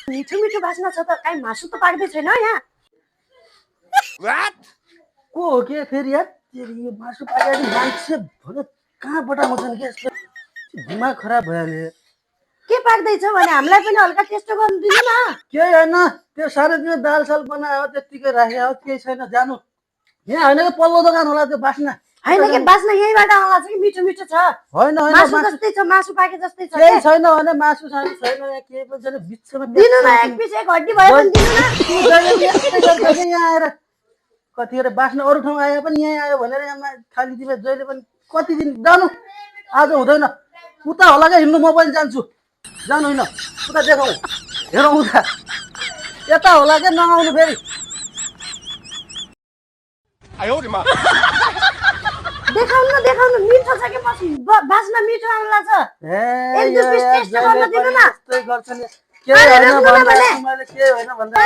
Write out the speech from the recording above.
मिठो मिठो बास्ना छ त काई मासु त पाक्दै छैन यहाँ को हो के फेरि यार यो मासु पाकेर मान्छे भन कहाँबाट आउँछन् के यस्तो दिमाग खराब भइहाल्यो के पाक्दैछ भने हामीलाई पनि हल्का टेस्ट गर्नु दिनु न केही होइन त्यो सानो दाल साल बनायो त्यतिकै राखेको हो केही छैन जानु यहाँ होइन कि पल्लो दोकान होला त्यो बास्ना हैन के बास्ना यहीँबाट आउँला छ कि मिठो मिठो छ होइन होइन मासु जस्तै छ मासु पाके जस्तै छ केही छैन भने मासु छैन यहाँ केही पनि छैन बिचमा दिनु न एक पिस एक हड्डी भयो भने दिनु न यहाँ आएर कतिखेर बास्ना अरू ठाउँ आयो पनि यहीँ आयो भनेर यहाँ खाली तिमी जहिले पनि कति दिन जानु आज हुँदैन उता होला क्या हिँड्नु म पनि जान्छु जानु होइन उता देखाउँ हेरौँ उता यता होला क्या नआउनु फेरि देखाउनु मिठो छ कि बास्ना मिठो आउला छ एक दुई पिस टेस्ट गर्न दिनु न यस्तै गर्छन् के होइन भन्दा के होइन भन्दा